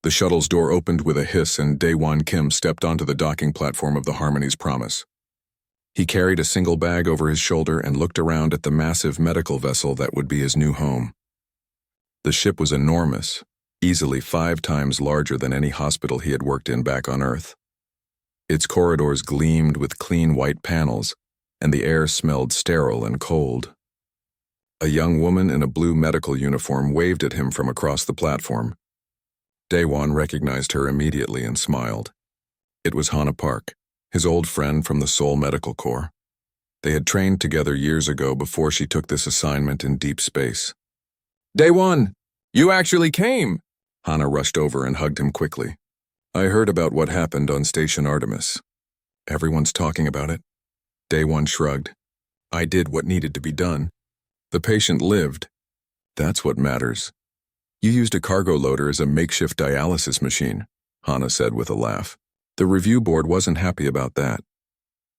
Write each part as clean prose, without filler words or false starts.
The shuttle's door opened with a hiss and Daewon Kim stepped onto the docking platform of the Harmony's Promise. He carried a single bag over his shoulder and looked around at the massive medical vessel that would be his new home. The ship was enormous, easily 5 times larger than any hospital he had worked in back on Earth. Its corridors gleamed with clean white panels, and the air smelled sterile and cold. A young woman in a blue medical uniform waved at him from across the platform. Daewon recognized her immediately and smiled. It was Hana Park, his old friend from the Seoul Medical Corps. They had trained together years ago before she took this assignment in deep space. "Daewon, you actually came!" Hana rushed over and hugged him quickly. "I heard about what happened on Station Artemis. Everyone's talking about it." Daewon shrugged. "I did what needed to be done. The patient lived. That's what matters." "You used a cargo loader as a makeshift dialysis machine," Hana said with a laugh. "The review board wasn't happy about that."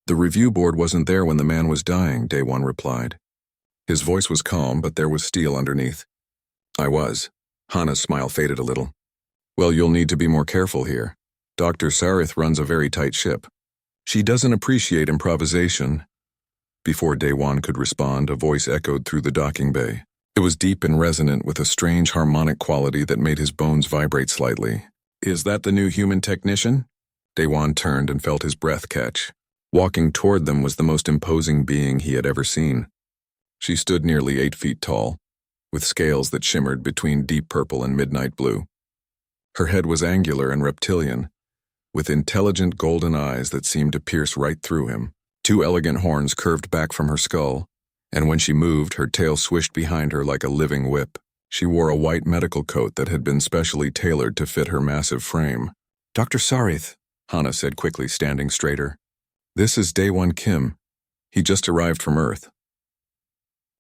"The review board wasn't there when the man was dying," Daewon replied. His voice was calm, but there was steel underneath. "I was." Hana's smile faded a little. "Well, you'll need to be more careful here. Dr. Sarith runs a very tight ship. She doesn't appreciate improvisation." Before Daewon could respond, a voice echoed through the docking bay. It was deep and resonant with a strange harmonic quality that made his bones vibrate slightly. "Is that the new human technician?" Daewon turned and felt his breath catch. Walking toward them was the most imposing being he had ever seen. She stood nearly 8 feet tall, with scales that shimmered between deep purple and midnight blue. Her head was angular and reptilian, with intelligent golden eyes that seemed to pierce right through him. 2 elegant horns curved back from her skull, and when she moved, her tail swished behind her like a living whip. She wore a white medical coat that had been specially tailored to fit her massive frame. "Dr. Sarith," Hana said quickly, standing straighter. "This is Daewon Kim. He just arrived from Earth."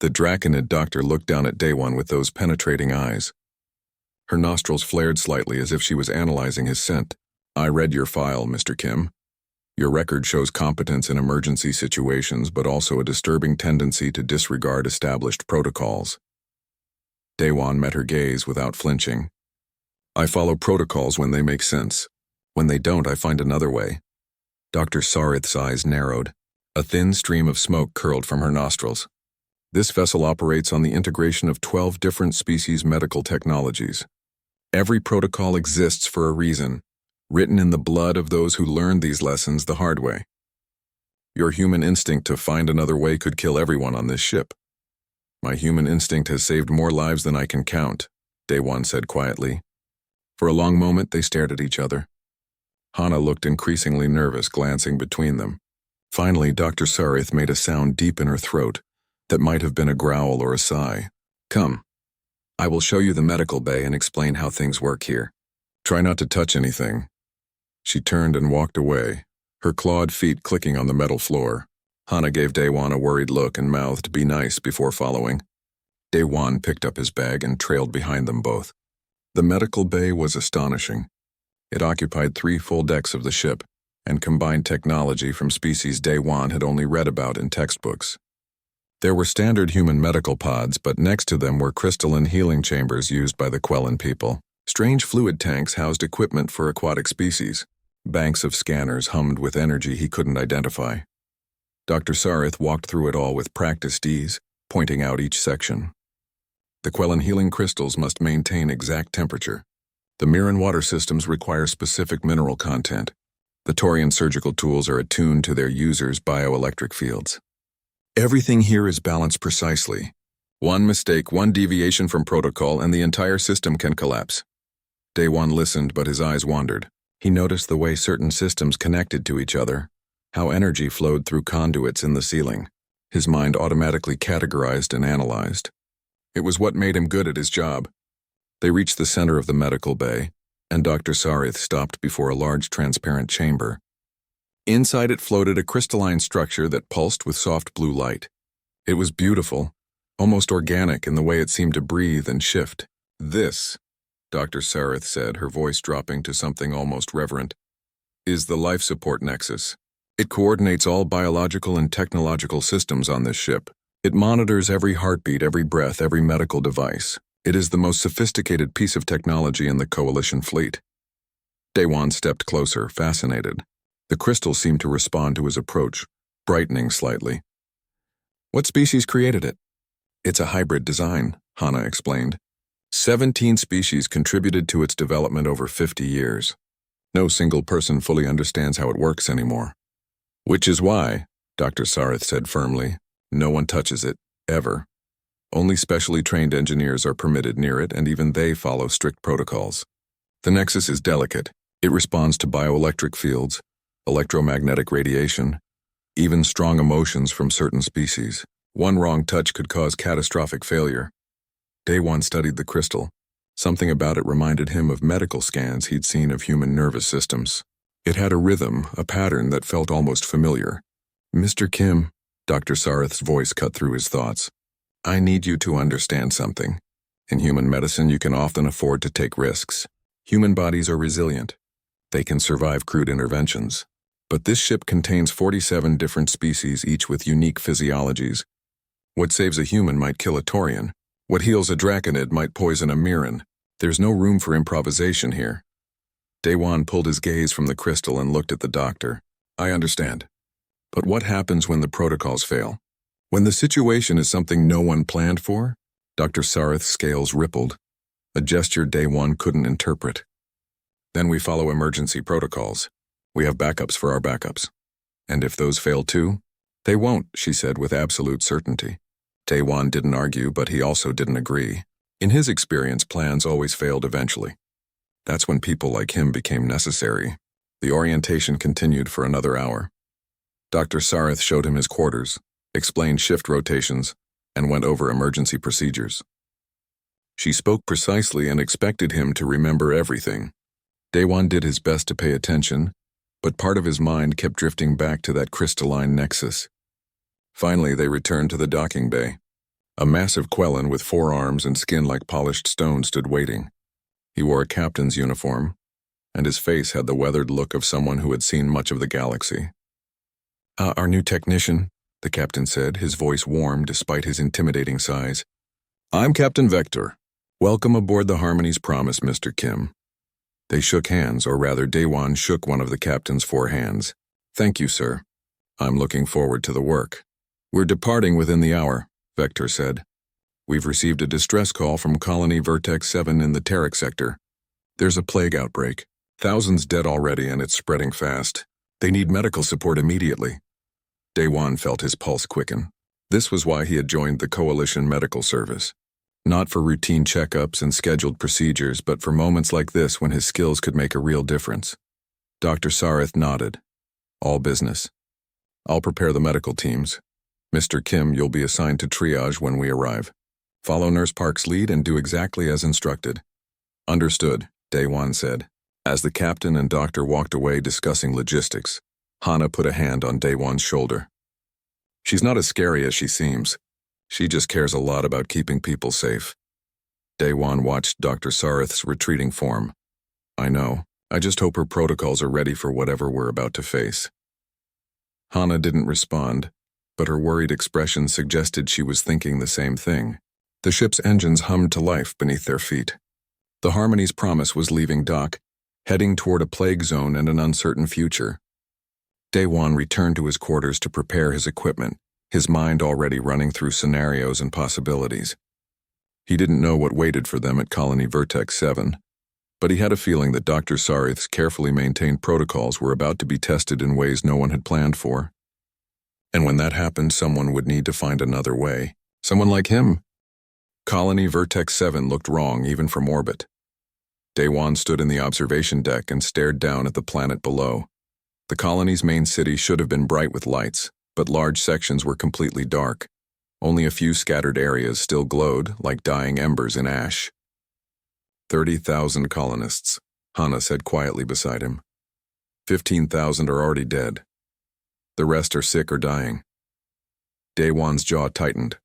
The Draconid doctor looked down at Daewon with those penetrating eyes. Her nostrils flared slightly as if she was analyzing his scent. "I read your file, Mr. Kim. Your record shows competence in emergency situations, but also a disturbing tendency to disregard established protocols." Daewon met her gaze without flinching. "I follow protocols when they make sense. When they don't, I find another way." Dr. Sarith's eyes narrowed. A thin stream of smoke curled from her nostrils. "This vessel operates on the integration of 12 different species medical technologies. Every protocol exists for a reason, written in the blood of those who learned these lessons the hard way. Your human instinct to find another way could kill everyone on this ship. My human instinct has saved more lives than I can count," Daewon said quietly. For a long moment, they stared at each other. Hana looked increasingly nervous, glancing between them. Finally, Dr. Sarith made a sound deep in her throat that might have been a growl or a sigh. "Come. I will show you the medical bay and explain how things work here. Try not to touch anything." She turned and walked away, her clawed feet clicking on the metal floor. Hana gave Daewon a worried look and mouthed, "Be nice," before following. Daewon picked up his bag and trailed behind them both. The medical bay was astonishing. It occupied 3 full decks of the ship and combined technology from species Daewon had only read about in textbooks. There were standard human medical pods, but next to them were crystalline healing chambers used by the Quellan people. Strange fluid tanks housed equipment for aquatic species. Banks of scanners hummed with energy he couldn't identify. Dr. Sarith walked through it all with practiced ease, pointing out each section. The Quellan healing crystals must maintain exact temperature. The Mirren water systems require specific mineral content. The Torian surgical tools are attuned to their users' bioelectric fields. Everything here is balanced precisely. One mistake, one deviation from protocol, and the entire system can collapse. Daewon listened, but his eyes wandered. He noticed the way certain systems connected to each other, how energy flowed through conduits in the ceiling. His mind automatically categorized and analyzed. It was what made him good at his job. They reached the center of the medical bay, and Dr. Sarith stopped before a large transparent chamber. Inside it floated a crystalline structure that pulsed with soft blue light. It was beautiful, almost organic in the way it seemed to breathe and shift. "This," Dr. Sarith said, her voice dropping to something almost reverent, "is the life support nexus. It coordinates all biological and technological systems on this ship. It monitors every heartbeat, every breath, every medical device. It is the most sophisticated piece of technology in the Coalition fleet. Daewon stepped closer, fascinated. The crystal seemed to respond to his approach, brightening slightly. What species created it? It's a hybrid design, Hana explained. 17 species contributed to its development over 50 years. No single person fully understands how it works anymore. Which is why, Dr. Sareth said firmly, no one touches it, ever. Only specially trained engineers are permitted near it, and even they follow strict protocols. The nexus is delicate. It responds to bioelectric fields, electromagnetic radiation, even strong emotions from certain species. One wrong touch could cause catastrophic failure. Daewon studied the crystal. Something about it reminded him of medical scans he'd seen of human nervous systems. It had a rhythm, a pattern that felt almost familiar. Mr. Kim, Dr. Sareth's voice cut through his thoughts. I need you to understand something. In human medicine, you can often afford to take risks. Human bodies are resilient. They can survive crude interventions. But this ship contains 47 different species, each with unique physiologies. What saves a human might kill a Taurian. What heals a Draconid might poison a Mirren. There's no room for improvisation here. Daewon pulled his gaze from the crystal and looked at the doctor. I understand. But what happens when the protocols fail? When the situation is something no one planned for? Dr. Sareth's scales rippled, a gesture Daewon couldn't interpret. Then we follow emergency protocols. We have backups for our backups. And if those fail too? They won't, she said with absolute certainty. Daewon didn't argue, but he also didn't agree. In his experience, plans always failed eventually. That's when people like him became necessary. The orientation continued for another hour. Dr. Sareth showed him his quarters, explained shift rotations, and went over emergency procedures. She spoke precisely and expected him to remember everything. Daewon did his best to pay attention, but part of his mind kept drifting back to that crystalline nexus. Finally, they returned to the docking bay. A massive Quellan with 4 arms and skin like polished stone stood waiting. He wore a captain's uniform, and his face had the weathered look of someone who had seen much of the galaxy. Our new technician, the captain said, his voice warm despite his intimidating size. I'm Captain Vector. Welcome aboard the Harmony's Promise, Mr. Kim. They shook hands, or rather Daewon shook one of the captain's 4 hands. Thank you, sir. I'm looking forward to the work. We're departing within the hour, Vector said. We've received a distress call from Colony Vertex 7 in the Terek sector. There's a plague outbreak. Thousands dead already, and it's spreading fast. They need medical support immediately. Daewon felt his pulse quicken. This was why he had joined the Coalition Medical Service. Not for routine checkups and scheduled procedures, but for moments like this when his skills could make a real difference. Dr. Sareth nodded. All business. I'll prepare the medical teams. Mr. Kim, you'll be assigned to triage when we arrive. Follow Nurse Park's lead and do exactly as instructed. Understood, Daewon said. As the captain and doctor walked away discussing logistics, Hana put a hand on Daewon's shoulder. She's not as scary as she seems. She just cares a lot about keeping people safe. Daewon watched Dr. Sareth's retreating form. I know. I just hope her protocols are ready for whatever we're about to face. Hana didn't respond, but her worried expression suggested she was thinking the same thing. The ship's engines hummed to life beneath their feet. The Harmony's Promise was leaving dock, heading toward a plague zone and an uncertain future. Daewon returned to his quarters to prepare his equipment, his mind already running through scenarios and possibilities. He didn't know what waited for them at Colony Vertex 7, but he had a feeling that Dr. Sareth's carefully maintained protocols were about to be tested in ways no one had planned for. And when that happened, someone would need to find another way. Someone like him. Colony Vertex 7 looked wrong even from orbit. Daewon stood in the observation deck and stared down at the planet below. The colony's main city should have been bright with lights, but large sections were completely dark. Only a few scattered areas still glowed like dying embers in ash. 30,000 colonists, Hana said quietly beside him. 15,000 are already dead. The rest are sick or dying. Daewon's jaw tightened.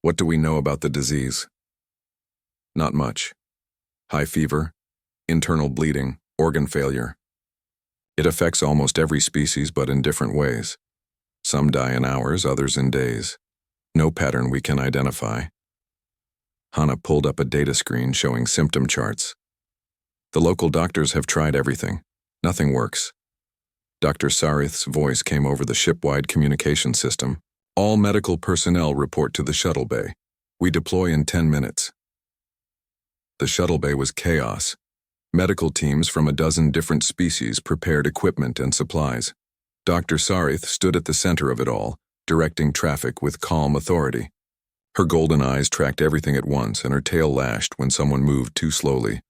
What do we know about the disease? Not much. High fever, internal bleeding, organ failure. It affects almost every species, but in different ways. Some die in hours, others in days. No pattern we can identify. Hana pulled up a data screen showing symptom charts. The local doctors have tried everything. Nothing works. Dr. Sarith's voice came over the ship-wide communication system. All medical personnel report to the shuttle bay. We deploy in 10 minutes. The shuttle bay was chaos. Medical teams from a dozen different species prepared equipment and supplies. Dr. Sarith stood at the center of it all, directing traffic with calm authority. Her golden eyes tracked everything at once, and her tail lashed when someone moved too slowly.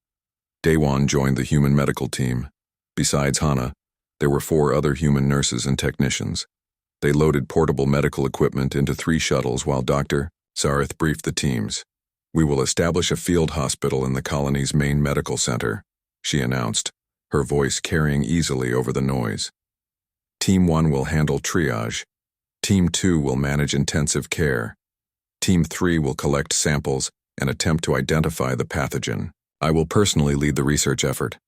Daewon joined the human medical team. Besides Hana, there were 4 other human nurses and technicians. They loaded portable medical equipment into 3 shuttles while Dr. Sarith briefed the teams. "We will establish a field hospital in the colony's main medical center," she announced, her voice carrying easily over the noise. "Team 1 will handle triage. Team 2 will manage intensive care. Team 3 will collect samples and attempt to identify the pathogen. I will personally lead the research effort."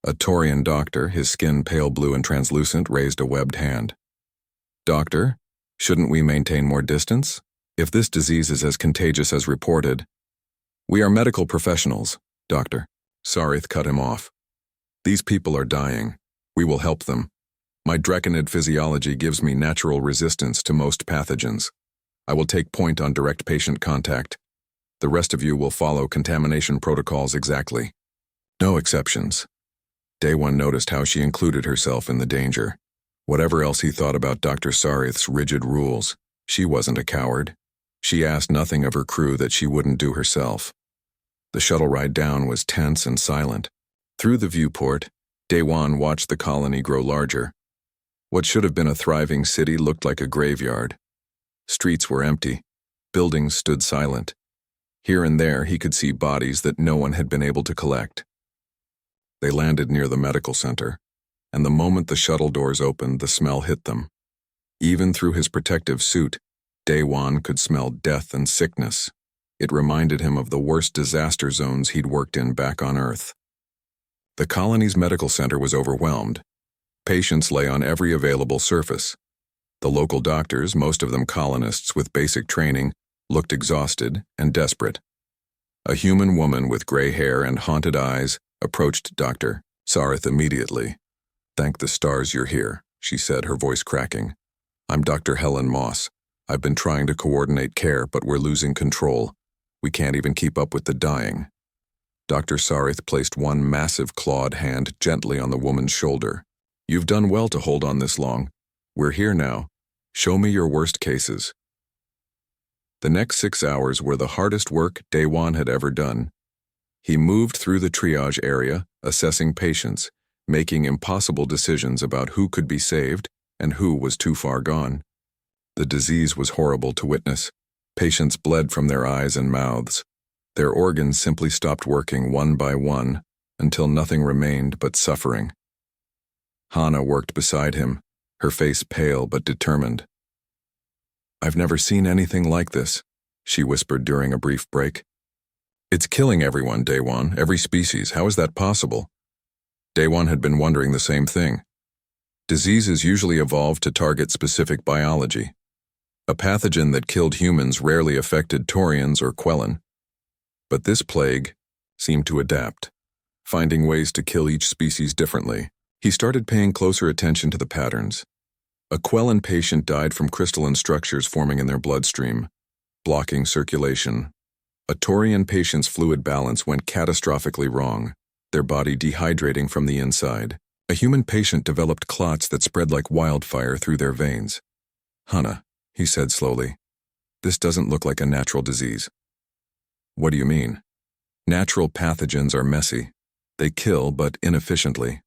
A Taurian doctor, his skin pale blue and translucent, raised a webbed hand. "Doctor, shouldn't we maintain more distance? If this disease is as contagious as reported—" "We are medical professionals, Doctor." Sarith cut him off. "These people are dying. We will help them. My draconid physiology gives me natural resistance to most pathogens. I will take point on direct patient contact. The rest of you will follow contamination protocols exactly. No exceptions." Daewon noticed how she included herself in the danger. Whatever else he thought about Dr. Sarith's rigid rules, she wasn't a coward. She asked nothing of her crew that she wouldn't do herself. The shuttle ride down was tense and silent. Through the viewport, Daewon watched the colony grow larger. What should have been a thriving city looked like a graveyard. Streets were empty. Buildings stood silent. Here and there he could see bodies that no one had been able to collect. They landed near the medical center, and the moment the shuttle doors opened, the smell hit them. Even through his protective suit, Daewon could smell death and sickness. It reminded him of the worst disaster zones he'd worked in back on Earth. The colony's medical center was overwhelmed. Patients lay on every available surface. The local doctors, most of them colonists with basic training, looked exhausted and desperate. A human woman with gray hair and haunted eyes approached Dr. Sarith immediately. "Thank the stars you're here," she said, her voice cracking. "I'm Dr. Helen Moss. I've been trying to coordinate care, but we're losing control. We can't even keep up with the dying." Dr. Sarith placed one massive clawed hand gently on the woman's shoulder. "You've done well to hold on this long. We're here now. Show me your worst cases." The next 6 hours were the hardest work Daewon had ever done. He moved through the triage area, assessing patients, making impossible decisions about who could be saved and who was too far gone. The disease was horrible to witness. Patients bled from their eyes and mouths. Their organs simply stopped working one by one until nothing remained but suffering. Hana worked beside him, her face pale but determined. "I've never seen anything like this," she whispered during a brief break. "It's killing everyone, Daewon, every species. How is that possible?" Daewon had been wondering the same thing. Diseases usually evolve to target specific biology. A pathogen that killed humans rarely affected Taurians or Quellan. But this plague seemed to adapt, finding ways to kill each species differently. He started paying closer attention to the patterns. A Quellan patient died from crystalline structures forming in their bloodstream, blocking circulation. A Taurian patient's fluid balance went catastrophically wrong, their body dehydrating from the inside. A human patient developed clots that spread like wildfire through their veins. "Hana," he said slowly, "this doesn't look like a natural disease." "What do you mean?" "Natural pathogens are messy. They kill, but inefficiently.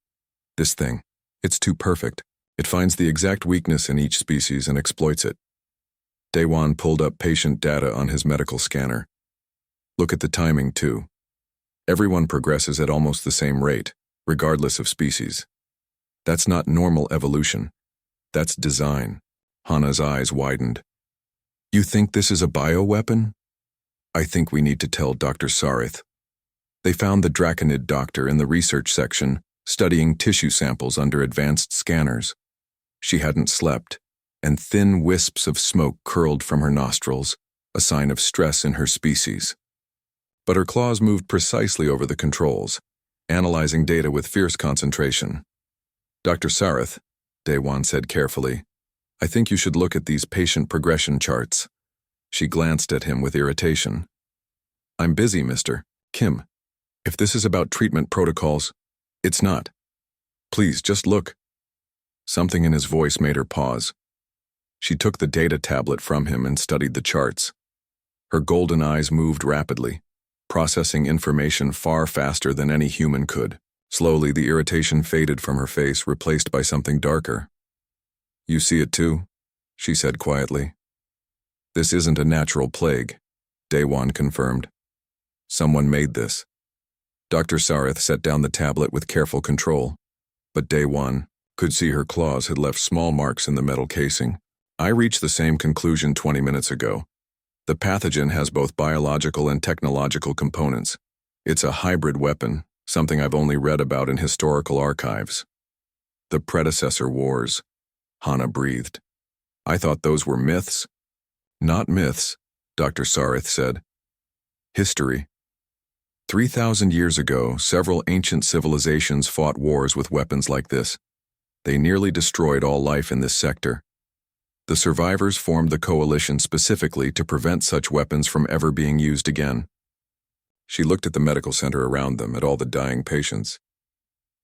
This thing, it's too perfect. It finds the exact weakness in each species and exploits it." Daewon pulled up patient data on his medical scanner. "Look at the timing, too. Everyone progresses at almost the same rate, regardless of species. That's not normal evolution. That's design." Hana's eyes widened. "You think this is a bioweapon?" "I think we need to tell Dr. Sarith." They found the draconid doctor in the research section, studying tissue samples under advanced scanners. She hadn't slept, and thin wisps of smoke curled from her nostrils, a sign of stress in her species. But her claws moved precisely over the controls, analyzing data with fierce concentration. Dr. Sarith, Daewon said carefully, I think you should look at these patient progression charts. She glanced at him with irritation. I'm busy, Mr. Kim. If this is about treatment protocols, it's not. Please, just look. Something in his voice made her pause. She took the data tablet from him and studied the charts. Her golden eyes moved rapidly, processing information far faster than any human could. Slowly, the irritation faded from her face, replaced by something darker. You see it too? She said quietly. This isn't a natural plague, Daewon confirmed. Someone made this. Dr. Sarith set down the tablet with careful control, but Daewon could see her claws had left small marks in the metal casing. I reached the same conclusion 20 minutes ago. The pathogen has both biological and technological components. It's a hybrid weapon, something I've only read about in historical archives. The predecessor wars, Hana breathed. I thought those were myths. Not myths, Dr. Sarith said. History. 3,000 years ago, several ancient civilizations fought wars with weapons like this. They nearly destroyed all life in this sector. The survivors formed the coalition specifically to prevent such weapons from ever being used again. She looked at the medical center around them, at all the dying patients.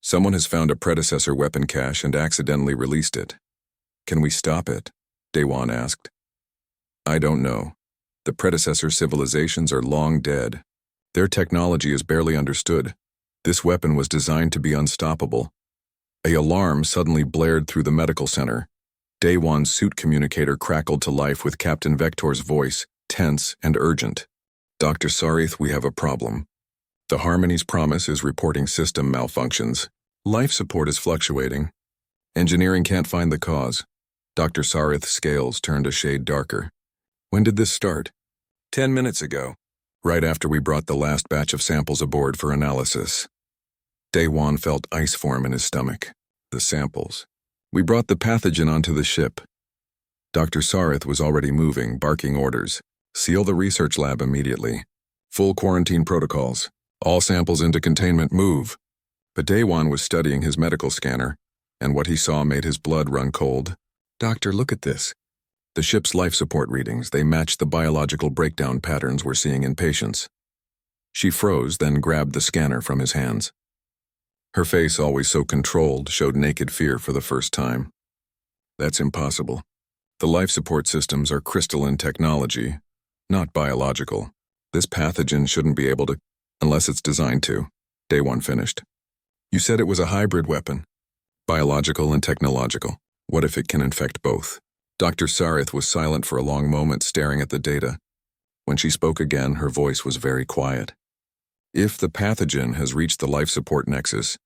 Someone has found a predecessor weapon cache and accidentally released it. Can we stop it? Daewon asked. I don't know. The predecessor civilizations are long dead. Their technology is barely understood. This weapon was designed to be unstoppable. An alarm suddenly blared through the medical center. Daewon's suit communicator crackled to life with Captain Vector's voice, tense and urgent. Dr. Sarith, we have a problem. The Harmony's Promise is reporting system malfunctions. Life support is fluctuating. Engineering can't find the cause. Dr. Sarith's scales turned a shade darker. When did this start? 10 minutes ago. Right after we brought the last batch of samples aboard for analysis. Daewon felt ice form in his stomach. The samples. We brought the pathogen onto the ship. Dr. Sarith was already moving, barking orders. Seal the research lab immediately. Full quarantine protocols. All samples into containment, move. But Daewon was studying his medical scanner, and what he saw made his blood run cold. Doctor, look at this. The ship's life support readings, they match the biological breakdown patterns we're seeing in patients. She froze, then grabbed the scanner from his hands. Her face, always so controlled, showed naked fear for the first time. That's impossible. The life support systems are crystalline technology, not biological. This pathogen shouldn't be able to, unless it's designed to. Daewon finished. You said it was a hybrid weapon. Biological and technological. What if it can infect both? Dr. Sarith was silent for a long moment, staring at the data. When she spoke again, her voice was very quiet. If the pathogen has reached the life support nexus,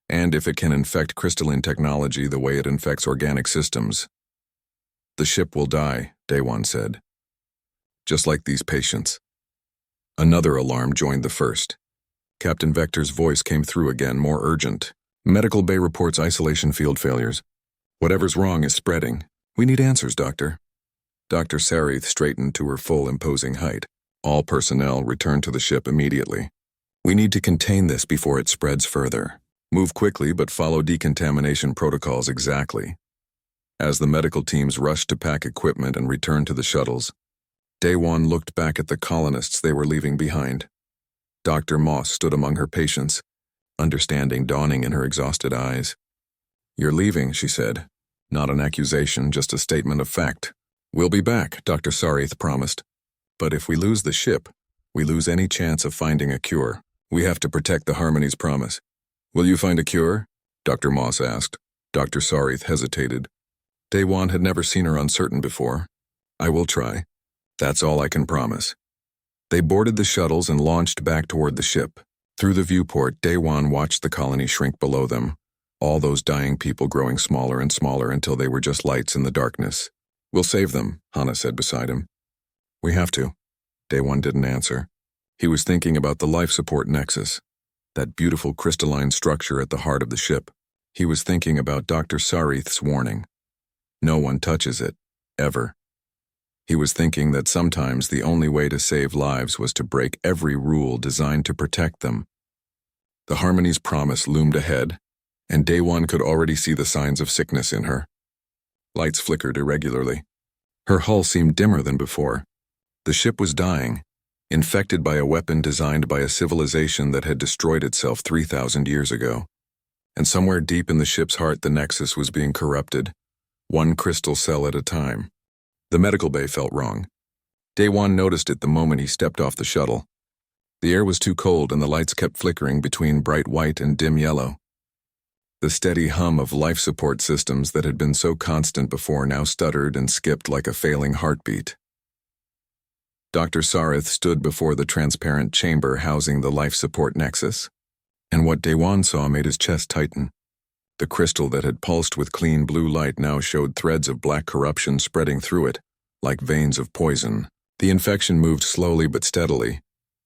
and if it can infect crystalline technology the way it infects organic systems, the ship will die, Daewon said. Just like these patients. Another alarm joined the first. Captain Vector's voice came through again, more urgent. Medical Bay reports isolation field failures. Whatever's wrong is spreading. We need answers, Doctor. Dr. Sarith straightened to her full imposing height. All personnel returned to the ship immediately. We need to contain this before it spreads further. Move quickly, but follow decontamination protocols exactly. As the medical teams rushed to pack equipment and return to the shuttles, Daewon looked back at the colonists they were leaving behind. Dr. Moss stood among her patients, understanding dawning in her exhausted eyes. You're leaving, she said. Not an accusation, just a statement of fact. We'll be back, Dr. Sarith promised. But if we lose the ship, we lose any chance of finding a cure. We have to protect the Harmony's Promise. Will you find a cure? Dr. Moss asked. Dr. Sarith hesitated. Daewon had never seen her uncertain before. I will try. That's all I can promise. They boarded the shuttles and launched back toward the ship. Through the viewport, Daewon watched the colony shrink below them, all those dying people growing smaller and smaller until they were just lights in the darkness. We'll save them, Hana said beside him. We have to. Daewon didn't answer. He was thinking about the life support nexus, that beautiful crystalline structure at the heart of the ship. He was thinking about Dr. Sarith's warning. No one touches it, ever. He was thinking that sometimes the only way to save lives was to break every rule designed to protect them. The Harmony's promise loomed ahead, and Day One could already see the signs of sickness in her. Lights flickered irregularly. Her hull seemed dimmer than before. The ship was dying, infected by a weapon designed by a civilization that had destroyed itself 3,000 years ago. And somewhere deep in the ship's heart, the Nexus was being corrupted, one crystal cell at a time. The medical bay felt wrong. Day One noticed it the moment he stepped off the shuttle. The air was too cold and the lights kept flickering between bright white and dim yellow. The steady hum of life support systems that had been so constant before now stuttered and skipped like a failing heartbeat. Dr. Sarith stood before the transparent chamber housing the life support nexus, and what Day One saw made his chest tighten. The crystal that had pulsed with clean blue light now showed threads of black corruption spreading through it, like veins of poison. The infection moved slowly but steadily,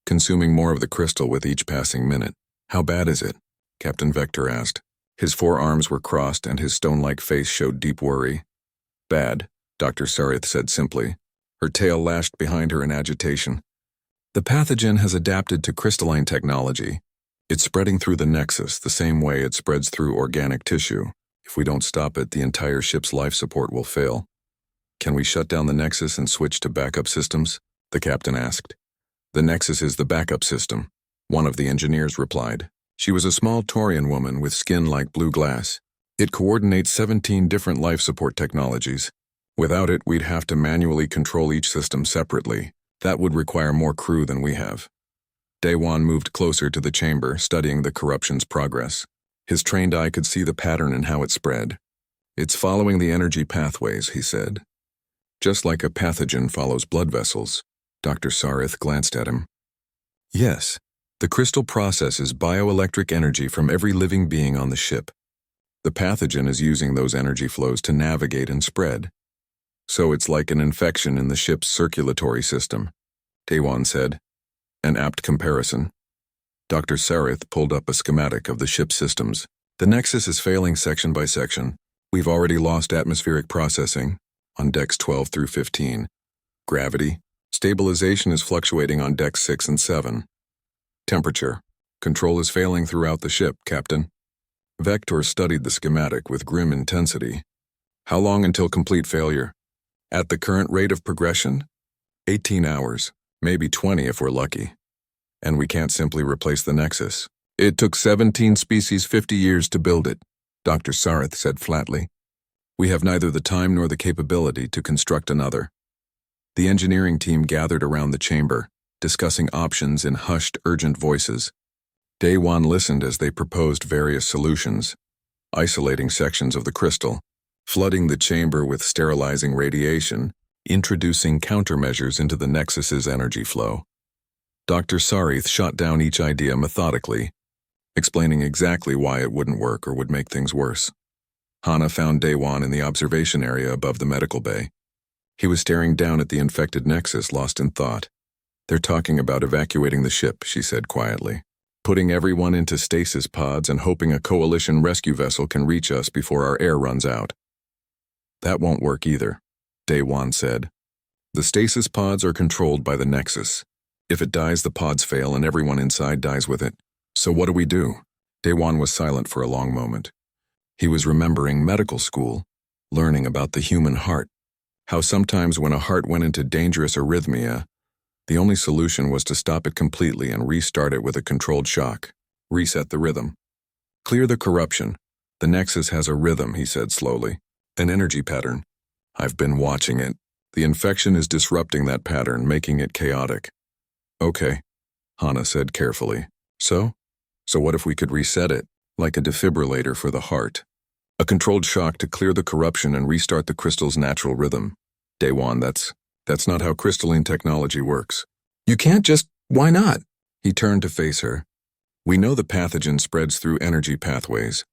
consuming more of the crystal with each passing minute. "How bad is it?" Captain Vector asked. His forearms were crossed and his stone-like face showed deep worry. "Bad," Dr. Sarith said simply, her tail lashed behind her in agitation. "The pathogen has adapted to crystalline technology. It's spreading through the nexus the same way it spreads through organic tissue. If we don't stop it, the entire ship's life support will fail." "Can we shut down the nexus and switch to backup systems?" the captain asked. "The nexus is the backup system," one of the engineers replied. She was a small Taurian woman with skin like blue glass. "It coordinates 17 different life support technologies. Without it, we'd have to manually control each system separately. That would require more crew than we have." Day One moved closer to the chamber, studying the corruption's progress. His trained eye could see the pattern and how it spread. "It's following the energy pathways," he said. "Just like a pathogen follows blood vessels." Dr. Sarith glanced at him. "Yes. The crystal processes bioelectric energy from every living being on the ship. The pathogen is using those energy flows to navigate and spread. So it's like an infection in the ship's circulatory system," Day One said. "An apt comparison." Dr. Sarith pulled up a schematic of the ship's systems. "The nexus is failing section by section. We've already lost atmospheric processing on decks 12 through 15. Gravity, stabilization is fluctuating on decks 6 and 7. Temperature, control is failing throughout the ship, Captain." Vector studied the schematic with grim intensity. "How long until complete failure?" "At the current rate of progression? 18 hours, maybe 20 if we're lucky. And we can't simply replace the nexus. It took 17 species 50 years to build it," Dr. Sarith said flatly. "We have neither the time nor the capability to construct another." The engineering team gathered around the chamber, discussing options in hushed, urgent voices. Day One listened as they proposed various solutions: isolating sections of the crystal, flooding the chamber with sterilizing radiation, introducing countermeasures into the nexus's energy flow. Dr. Sarith shot down each idea methodically, explaining exactly why it wouldn't work or would make things worse. Hana found Day One in the observation area above the medical bay. He was staring down at the infected nexus, lost in thought. "They're talking about evacuating the ship," she said quietly. "Putting everyone into stasis pods and hoping a coalition rescue vessel can reach us before our air runs out." "That won't work either," Day One said. "The stasis pods are controlled by the nexus. If it dies, the pods fail and everyone inside dies with it. So what do we do?" Day One was silent for a long moment. He was remembering medical school, learning about the human heart, how sometimes when a heart went into dangerous arrhythmia, the only solution was to stop it completely and restart it with a controlled shock, reset the rhythm. "Clear the corruption. The nexus has a rhythm," he said slowly. "An energy pattern. I've been watching it. The infection is disrupting that pattern, making it chaotic." "Okay," Hana said carefully. So what if we could reset it, like a defibrillator for the heart? A controlled shock to clear the corruption and restart the crystal's natural rhythm." "Day One, that's not how crystalline technology works." "You can't just, why not?" He turned to face her. "We know the pathogen spreads through energy pathways.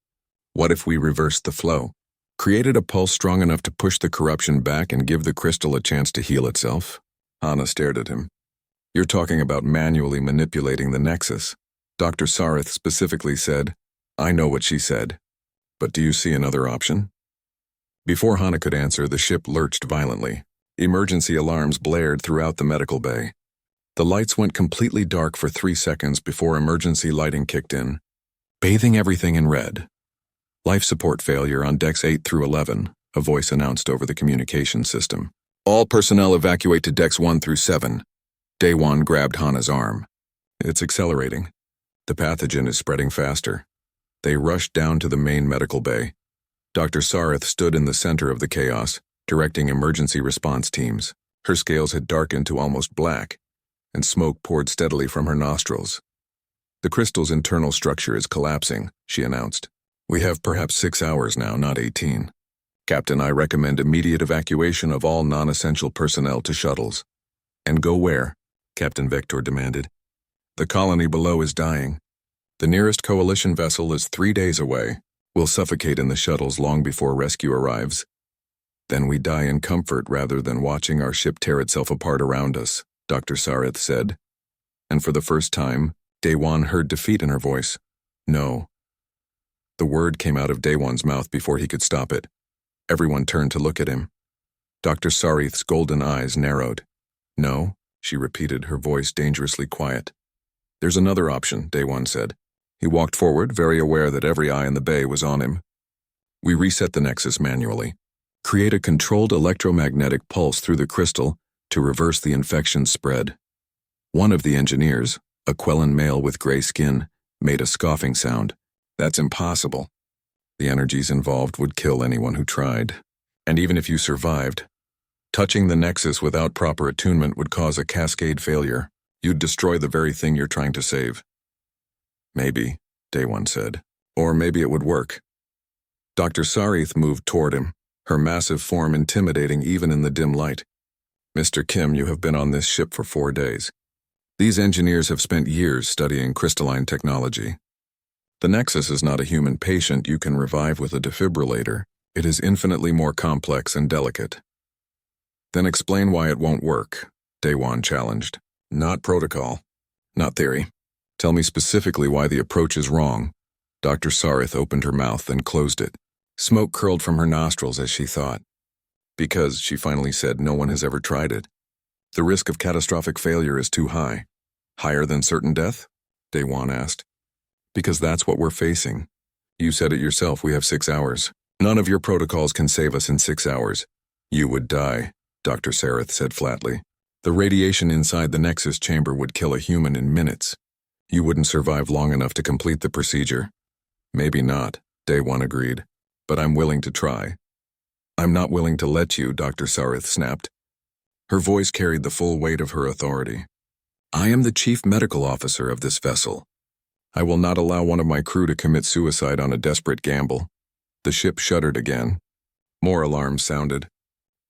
What if we reversed the flow? Created a pulse strong enough to push the corruption back and give the crystal a chance to heal itself?" Hana stared at him. "You're talking about manually manipulating the nexus." Dr. Sarith specifically said, "I know what she said. But do you see another option?" Before Hana could answer, the ship lurched violently. Emergency alarms blared throughout the medical bay. The lights went completely dark for 3 seconds before emergency lighting kicked in. Bathing everything in red. Life support failure on decks 8 through 11, a voice announced over the communication system. All personnel evacuate to decks 1 through 7. Daewon grabbed Hana's arm. It's accelerating. The pathogen is spreading faster. They rushed down to the main medical bay. Dr. Sareth stood in the center of the chaos, directing emergency response teams. Her scales had darkened to almost black, and smoke poured steadily from her nostrils. The crystal's internal structure is collapsing, she announced. We have perhaps 6 hours now, not 18. Captain, I recommend immediate evacuation of all non-essential personnel to shuttles. And go where? Captain Vector demanded. The colony below is dying. The nearest coalition vessel is 3 days away. We'll suffocate in the shuttles long before rescue arrives. Then we die in comfort rather than watching our ship tear itself apart around us, Dr. Sareth said. And for the first time, Daewon heard defeat in her voice. No. The word came out of Daewon's mouth before he could stop it. Everyone turned to look at him. Dr. Sareth's golden eyes narrowed. No, she repeated, her voice dangerously quiet. There's another option, Daewon said. He walked forward, very aware that every eye in the bay was on him. We reset the nexus manually. Create a controlled electromagnetic pulse through the crystal to reverse the infection spread. One of the engineers, a Quellan male with gray skin, made a scoffing sound. That's impossible. The energies involved would kill anyone who tried. And even if you survived, touching the nexus without proper attunement would cause a cascade failure. You'd destroy the very thing you're trying to save. Maybe, Daewon said. Or maybe it would work. Dr. Sareth moved toward him, her massive form intimidating even in the dim light. Mr. Kim, you have been on this ship for 4 days. These engineers have spent years studying crystalline technology. The Nexus is not a human patient you can revive with a defibrillator. It is infinitely more complex and delicate. Then explain why it won't work, Daewon challenged. Not protocol. Not theory. Tell me specifically why the approach is wrong. Dr. Sareth opened her mouth and closed it. Smoke curled from her nostrils as she thought. Because, she finally said, no one has ever tried it. The risk of catastrophic failure is too high. Higher than certain death? Daewon asked. Because that's what we're facing. You said it yourself, we have 6 hours. None of your protocols can save us in 6 hours. You would die, Dr. Sareth said flatly. The radiation inside the Nexus chamber would kill a human in minutes. You wouldn't survive long enough to complete the procedure. Maybe not, Daewon agreed. But I'm willing to try. I'm not willing to let you, Dr. Sareth snapped. Her voice carried the full weight of her authority. I am the chief medical officer of this vessel. I will not allow one of my crew to commit suicide on a desperate gamble. The ship shuddered again. More alarms sounded.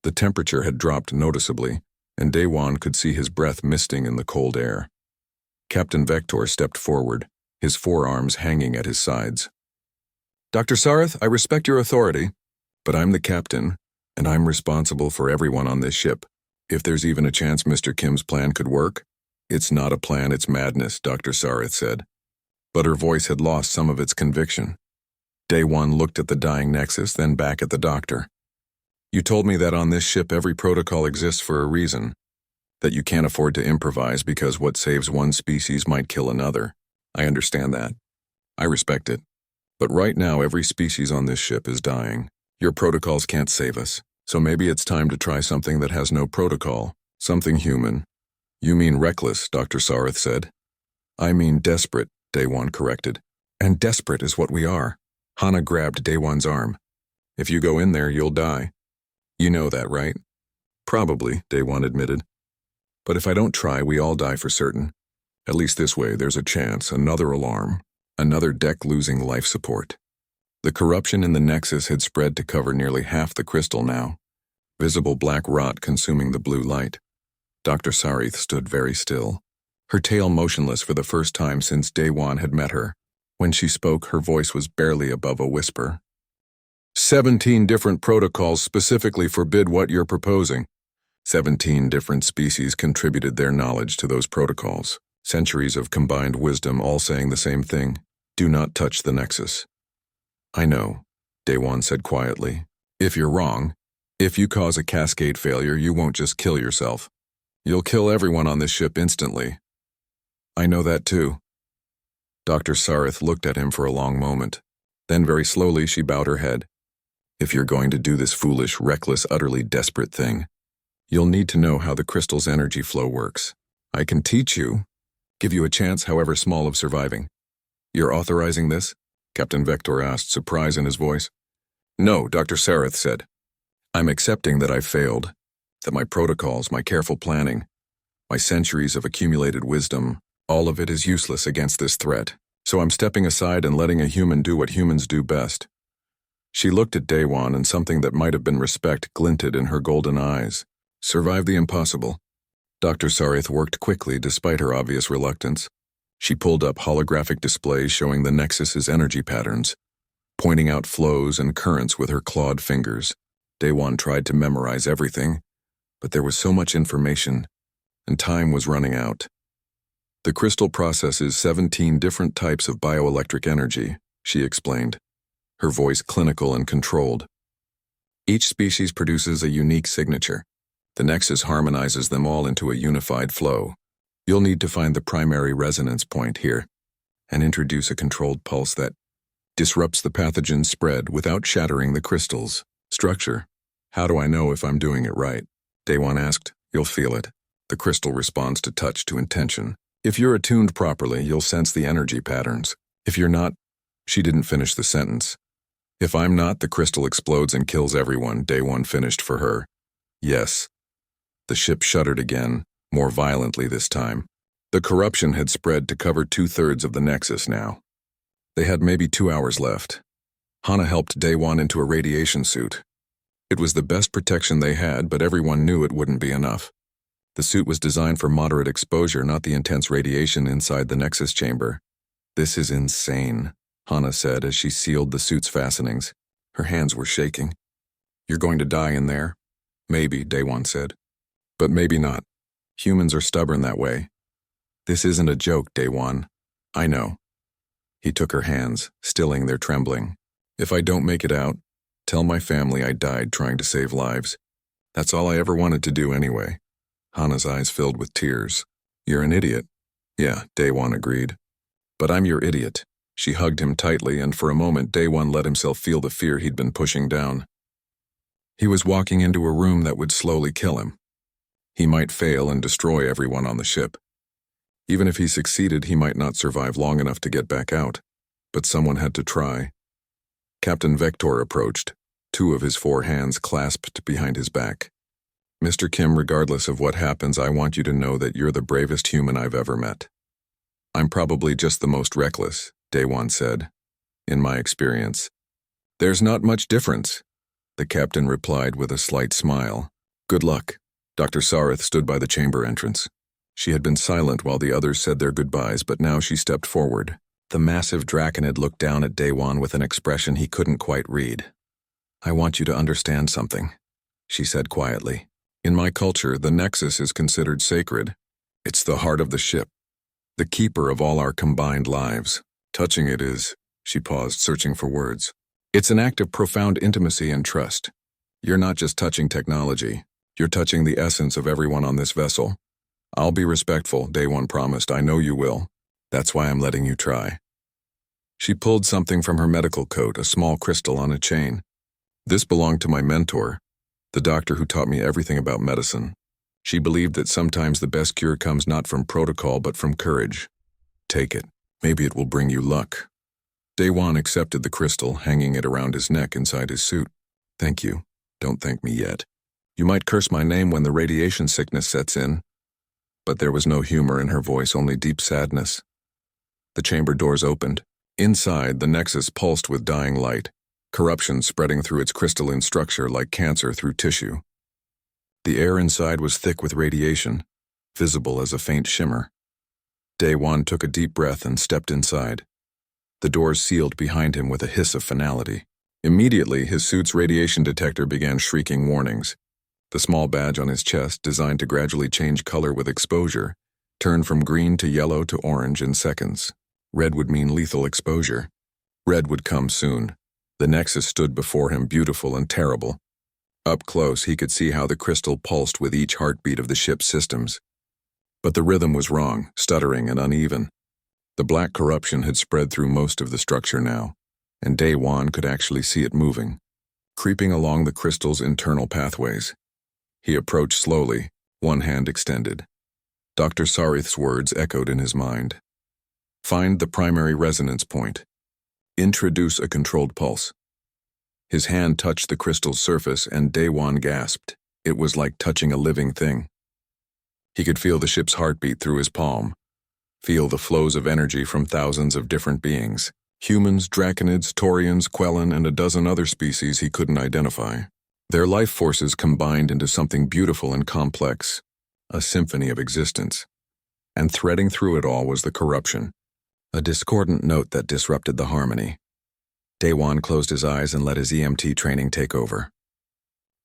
The temperature had dropped noticeably, and Daewon could see his breath misting in the cold air. Captain Vector stepped forward, his forearms hanging at his sides. Dr. Sareth, I respect your authority, but I'm the captain, and I'm responsible for everyone on this ship. If there's even a chance Mr. Kim's plan could work, it's not a plan, it's madness, Dr. Sareth said. But her voice had lost some of its conviction. Daewon looked at the dying Nexus, then back at the doctor. You told me that on this ship every protocol exists for a reason, that you can't afford to improvise because what saves one species might kill another. I understand that. I respect it. But right now every species on this ship is dying. Your protocols can't save us, so maybe it's time to try something that has no protocol, something human. You mean reckless, Dr. Sareth said. I mean desperate, Daewon corrected. And desperate is what we are. Hana grabbed Daewon's arm. If you go in there, you'll die. You know that, right? Probably, Daewon admitted. But if I don't try, we all die for certain. At least this way, there's a chance, another alarm, another deck losing life support. The corruption in the Nexus had spread to cover nearly half the crystal now, visible black rot consuming the blue light. Dr. Sareth stood very still, her tail motionless for the first time since Daewon had met her. When she spoke, her voice was barely above a whisper. 17 different protocols specifically forbid what you're proposing. 17 different species contributed their knowledge to those protocols. Centuries of combined wisdom all saying the same thing. Do not touch the Nexus. I know, Daewon said quietly. If you're wrong, if you cause a cascade failure, you won't just kill yourself. You'll kill everyone on this ship instantly. I know that too. Dr. Sarith looked at him for a long moment. Then very slowly she bowed her head. If you're going to do this foolish, reckless, utterly desperate thing, you'll need to know how the crystal's energy flow works. I can teach you, give you a chance, however small, of surviving. You're authorizing this? Captain Vector asked, surprise in his voice. No, Dr. Sarith said. I'm accepting that I failed, that my protocols, my careful planning, my centuries of accumulated wisdom, all of it is useless against this threat. So I'm stepping aside and letting a human do what humans do best. She looked at Daewon, and something that might have been respect glinted in her golden eyes. Survive the impossible. Dr. Sarith worked quickly despite her obvious reluctance. She pulled up holographic displays showing the Nexus's energy patterns, pointing out flows and currents with her clawed fingers. Daewon tried to memorize everything, but there was so much information, and time was running out. The crystal processes 17 different types of bioelectric energy, she explained, her voice clinical and controlled. Each species produces a unique signature. The Nexus harmonizes them all into a unified flow. You'll need to find the primary resonance point here and introduce a controlled pulse that disrupts the pathogen's spread without shattering the crystal's structure. How do I know if I'm doing it right? Daewon asked. You'll feel it. The crystal responds to touch, to intention. If you're attuned properly, you'll sense the energy patterns. If you're not, she didn't finish the sentence. If I'm not, the crystal explodes and kills everyone, Daewon finished for her. Yes. The ship shuddered again, more violently this time. The corruption had spread to cover 2/3 of the Nexus now. They had maybe 2 hours left. Hana helped Daewon into a radiation suit. It was the best protection they had, but everyone knew it wouldn't be enough. The suit was designed for moderate exposure, not the intense radiation inside the Nexus chamber. This is insane, Hana said as she sealed the suit's fastenings. Her hands were shaking. You're going to die in there? Maybe, Daewon said. But maybe not. Humans are stubborn that way. This isn't a joke, Daewon. I know. He took her hands, stilling their trembling. If I don't make it out, tell my family I died trying to save lives. That's all I ever wanted to do anyway. Hana's eyes filled with tears. You're an idiot. Yeah, Daewon agreed. But I'm your idiot. She hugged him tightly, and for a moment Daewon let himself feel the fear he'd been pushing down. He was walking into a room that would slowly kill him. He might fail and destroy everyone on the ship. Even if he succeeded, he might not survive long enough to get back out. But someone had to try. Captain Vector approached, 2 of his 4 hands clasped behind his back. Mr. Kim, regardless of what happens, I want you to know that you're the bravest human I've ever met. I'm probably just the most reckless, Daewon said. In my experience. There's not much difference, the captain replied with a slight smile. Good luck. Dr. Sarith stood by the chamber entrance. She had been silent while the others said their goodbyes, but now she stepped forward. The massive Draconid looked down at Daewon with an expression he couldn't quite read. I want you to understand something, she said quietly. In my culture, the Nexus is considered sacred. It's the heart of the ship, the keeper of all our combined lives. Touching it is, she paused, searching for words. It's an act of profound intimacy and trust. You're not just touching technology, you're touching the essence of everyone on this vessel. I'll be respectful, Daewon promised. I know you will. That's why I'm letting you try. She pulled something from her medical coat, a small crystal on a chain. This belonged to my mentor, the doctor who taught me everything about medicine. She believed that sometimes the best cure comes not from protocol but from courage. Take it. Maybe it will bring you luck. Daewon accepted the crystal, hanging it around his neck inside his suit. Thank you. Don't thank me yet. You might curse my name when the radiation sickness sets in. But there was no humor in her voice, only deep sadness. The chamber doors opened. Inside, the Nexus pulsed with dying light, corruption spreading through its crystalline structure like cancer through tissue. The air inside was thick with radiation, visible as a faint shimmer. Daewon took a deep breath and stepped inside. The doors sealed behind him with a hiss of finality. Immediately, his suit's radiation detector began shrieking warnings. The small badge on his chest, designed to gradually change color with exposure, turned from green to yellow to orange in seconds. Red would mean lethal exposure. Red would come soon. The Nexus stood before him, beautiful and terrible. Up close, he could see how the crystal pulsed with each heartbeat of the ship's systems. But the rhythm was wrong, stuttering and uneven. The black corruption had spread through most of the structure now, and Day-Wan could actually see it moving, creeping along the crystal's internal pathways. He approached slowly, one hand extended. Dr. Sarith's words echoed in his mind. Find the primary resonance point. Introduce a controlled pulse. His hand touched the crystal's surface and Day-Wan gasped. It was like touching a living thing. He could feel the ship's heartbeat through his palm, feel the flows of energy from thousands of different beings. Humans, draconids, Taurians, Quellan, and a dozen other species he couldn't identify. Their life forces combined into something beautiful and complex, a symphony of existence. And threading through it all was the corruption, a discordant note that disrupted the harmony. Day-Wan closed his eyes and let his EMT training take over.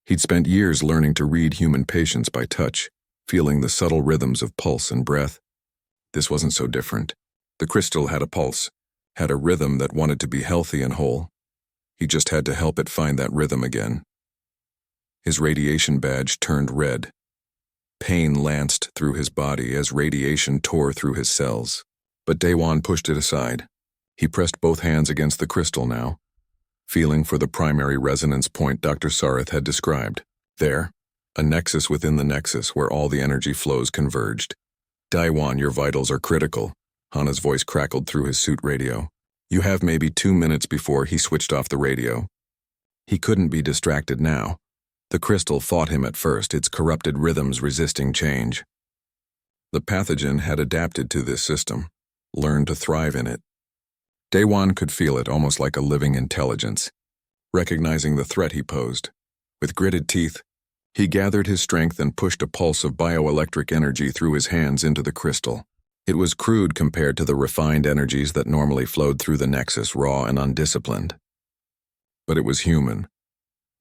He'd spent years learning to read human patients by touch, feeling the subtle rhythms of pulse and breath. This wasn't so different. The crystal had a pulse, had a rhythm that wanted to be healthy and whole. He just had to help it find that rhythm again. His radiation badge turned red. Pain lanced through his body as radiation tore through his cells. But Day-Wan pushed it aside. He pressed both hands against the crystal now, feeling for the primary resonance point Dr. Sarith had described. There, a nexus within the nexus where all the energy flows converged. Day-Wan, your vitals are critical. Hana's voice crackled through his suit radio. You have maybe 2 minutes before he switched off the radio. He couldn't be distracted now. The crystal fought him at first, its corrupted rhythms resisting change. The pathogen had adapted to this system, learned to thrive in it. Day-Wan could feel it almost like a living intelligence, recognizing the threat he posed. With gritted teeth, he gathered his strength and pushed a pulse of bioelectric energy through his hands into the crystal. It was crude compared to the refined energies that normally flowed through the nexus, raw and undisciplined. But it was human,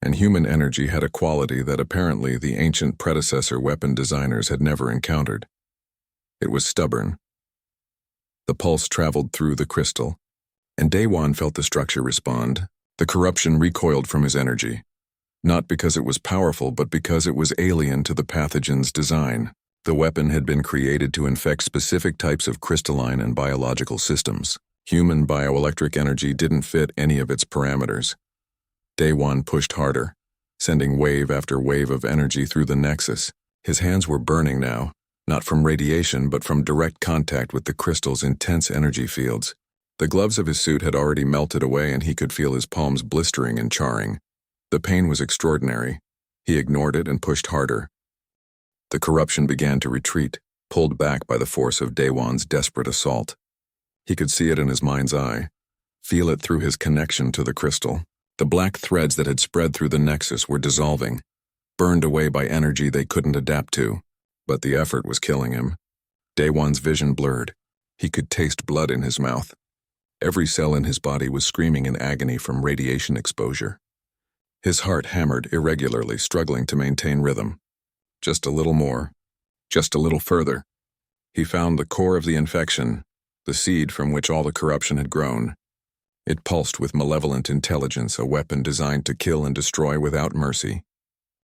and human energy had a quality that apparently the ancient predecessor weapon designers had never encountered. It was stubborn. The pulse traveled through the crystal, and Day-Wan felt the structure respond. The corruption recoiled from his energy, not because it was powerful, but because it was alien to the pathogen's design. The weapon had been created to infect specific types of crystalline and biological systems. Human bioelectric energy didn't fit any of its parameters. Day-Wan pushed harder, sending wave after wave of energy through the nexus. His hands were burning now, not from radiation but from direct contact with the crystal's intense energy fields. The gloves of his suit had already melted away and he could feel his palms blistering and charring. The pain was extraordinary. He ignored it and pushed harder. The corruption began to retreat, pulled back by the force of Day-Wan's desperate assault. He could see it in his mind's eye, feel it through his connection to the crystal. The black threads that had spread through the nexus were dissolving, burned away by energy they couldn't adapt to. But the effort was killing him. Day-Wan's vision blurred. He could taste blood in his mouth. Every cell in his body was screaming in agony from radiation exposure. His heart hammered irregularly, struggling to maintain rhythm. Just a little more. Just a little further. He found the core of the infection, the seed from which all the corruption had grown. It pulsed with malevolent intelligence, a weapon designed to kill and destroy without mercy.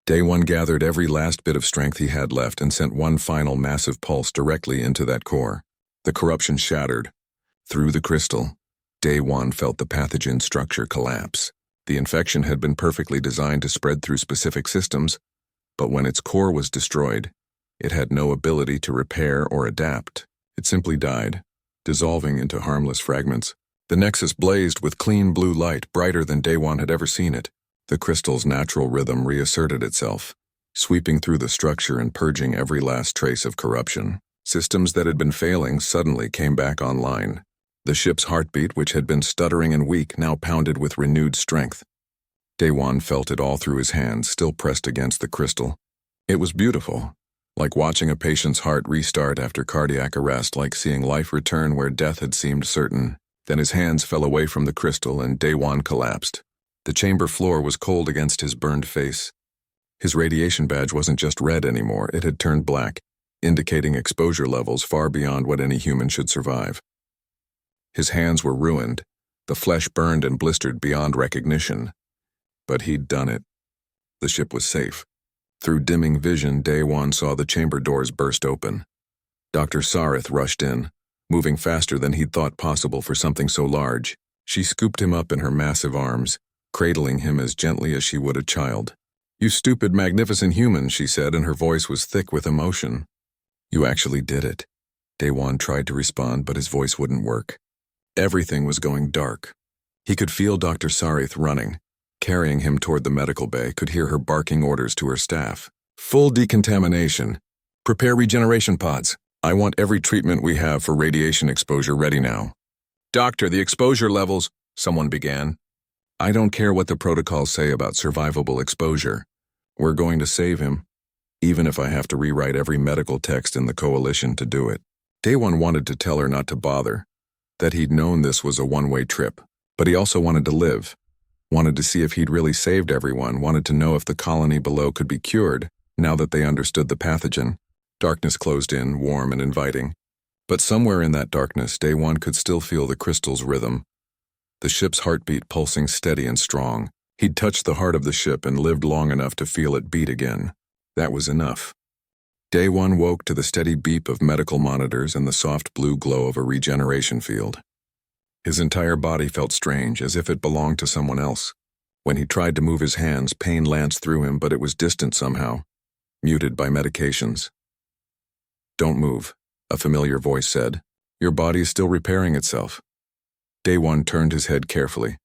Day-Wan gathered every last bit of strength he had left and sent one final massive pulse directly into that core. The corruption shattered. Through the crystal, Day-Wan felt the pathogen structure collapse. The infection had been perfectly designed to spread through specific systems, but when its core was destroyed, it had no ability to repair or adapt. It simply died, dissolving into harmless fragments. The nexus blazed with clean blue light, brighter than Day-Wan had ever seen it. The crystal's natural rhythm reasserted itself, sweeping through the structure and purging every last trace of corruption. Systems that had been failing suddenly came back online. The ship's heartbeat, which had been stuttering and weak, now pounded with renewed strength. Day-Wan felt it all through his hands, still pressed against the crystal. It was beautiful, like watching a patient's heart restart after cardiac arrest, like seeing life return where death had seemed certain. Then his hands fell away from the crystal and Day-Wan collapsed. The chamber floor was cold against his burned face. His radiation badge wasn't just red anymore, it had turned black, indicating exposure levels far beyond what any human should survive. His hands were ruined, the flesh burned and blistered beyond recognition. But he'd done it. The ship was safe. Through dimming vision, Day-Wan saw the chamber doors burst open. Dr. Sarith rushed in, moving faster than he'd thought possible for something so large. She scooped him up in her massive arms, cradling him as gently as she would a child. "You stupid, magnificent human," she said, and her voice was thick with emotion. "You actually did it." Daewon tried to respond, but his voice wouldn't work. Everything was going dark. He could feel Dr. Sarith running, carrying him toward the medical bay, could hear her barking orders to her staff. "Full decontamination. Prepare regeneration pods. I want every treatment we have for radiation exposure ready now." "Doctor, the exposure levels," someone began. "I don't care what the protocols say about survivable exposure. We're going to save him, even if I have to rewrite every medical text in the coalition to do it." Daewon wanted to tell her not to bother, that he'd known this was a one-way trip, but he also wanted to live, wanted to see if he'd really saved everyone, wanted to know if the colony below could be cured, now that they understood the pathogen. Darkness closed in, warm and inviting. But somewhere in that darkness, Daewon could still feel the crystal's rhythm, the ship's heartbeat pulsing steady and strong. He'd touched the heart of the ship and lived long enough to feel it beat again. That was enough. Daewon woke to the steady beep of medical monitors and the soft blue glow of a regeneration field. His entire body felt strange, as if it belonged to someone else. When he tried to move his hands, pain lanced through him, but it was distant somehow, muted by medications. "Don't move," a familiar voice said. "Your body is still repairing itself." Daewon turned his head carefully.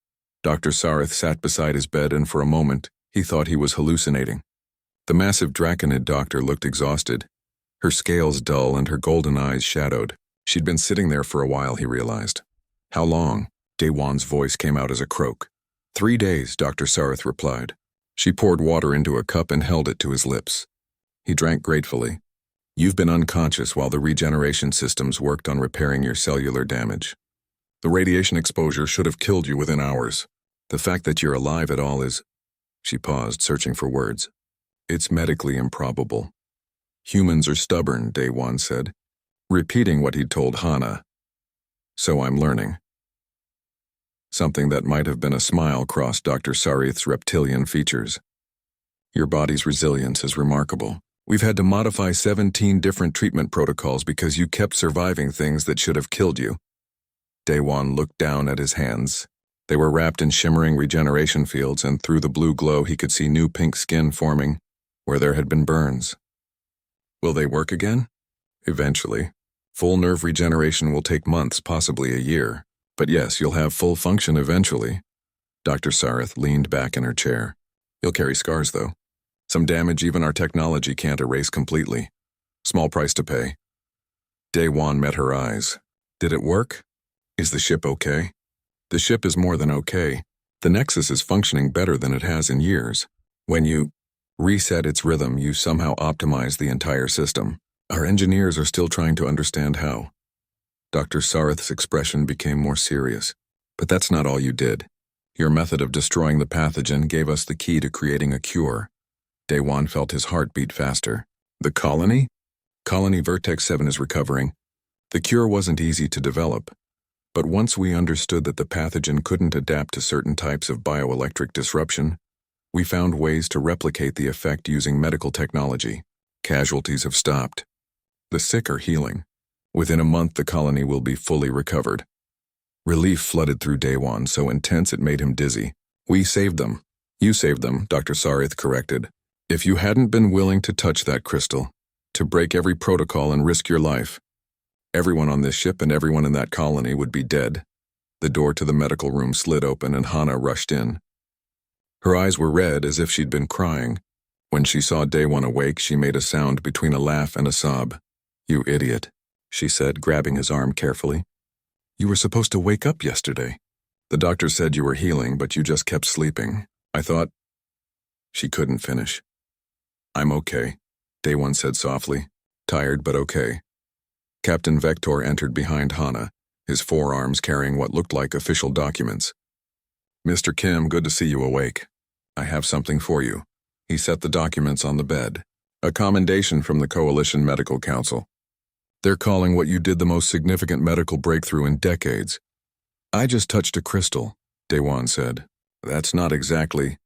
Dr. Sarith sat beside his bed, and for a moment, he thought he was hallucinating. The massive Draconid doctor looked exhausted, her scales dull and her golden eyes shadowed. She'd been sitting there for a while, he realized. "How long?" Daewon's voice came out as a croak. 3 days, Dr. Sarith replied. She poured water into a cup and held it to his lips. He drank gratefully. "You've been unconscious while the regeneration systems worked on repairing your cellular damage. The radiation exposure should have killed you within hours. The fact that you're alive at all is—" She paused, searching for words. "It's medically improbable." "Humans are stubborn," Daewon said, repeating what he'd told Hana. "So I'm learning." Something that might have been a smile crossed Dr. Sarith's reptilian features. "Your body's resilience is remarkable. We've had to modify 17 different treatment protocols because you kept surviving things that should have killed you." Daewon looked down at his hands. They were wrapped in shimmering regeneration fields, and through the blue glow he could see new pink skin forming where there had been burns. "Will they work again?" "Eventually. Full nerve regeneration will take months, possibly a year. But yes, you'll have full function eventually." Dr. Sarith leaned back in her chair. "You'll carry scars, though. Some damage even our technology can't erase completely. Small price to pay." Daewon met her eyes. "Did it work? Is the ship okay?" "The ship is more than okay. The Nexus is functioning better than it has in years. When you reset its rhythm, you somehow optimize the entire system. Our engineers are still trying to understand how." Dr. Sarith's expression became more serious. "But that's not all you did. Your method of destroying the pathogen gave us the key to creating a cure." Daewon felt his heart beat faster. "The colony?" "Colony Vertex 7 is recovering. The cure wasn't easy to develop. But once we understood that the pathogen couldn't adapt to certain types of bioelectric disruption, we found ways to replicate the effect using medical technology. Casualties have stopped. The sick are healing. Within a month, the colony will be fully recovered." Relief flooded through Daewon, so intense it made him dizzy. "We saved them." "You saved them," Dr. Sarith corrected. "If you hadn't been willing to touch that crystal, to break every protocol and risk your life, everyone on this ship and everyone in that colony would be dead." The door to the medical room slid open and Hana rushed in. Her eyes were red, as if she'd been crying. When she saw Daewon awake, she made a sound between a laugh and a sob. "You idiot," she said, grabbing his arm carefully. "You were supposed to wake up yesterday. The doctor said you were healing, but you just kept sleeping. I thought—" She couldn't finish. "I'm okay," Daewon said softly. "Tired, but okay." Captain Vector entered behind Hana, his forearms carrying what looked like official documents. "Mr. Kim, good to see you awake. I have something for you." He set the documents on the bed. "A commendation from the Coalition Medical Council. They're calling what you did the most significant medical breakthrough in decades." "I just touched a crystal," Daewon said. "That's not exactly—"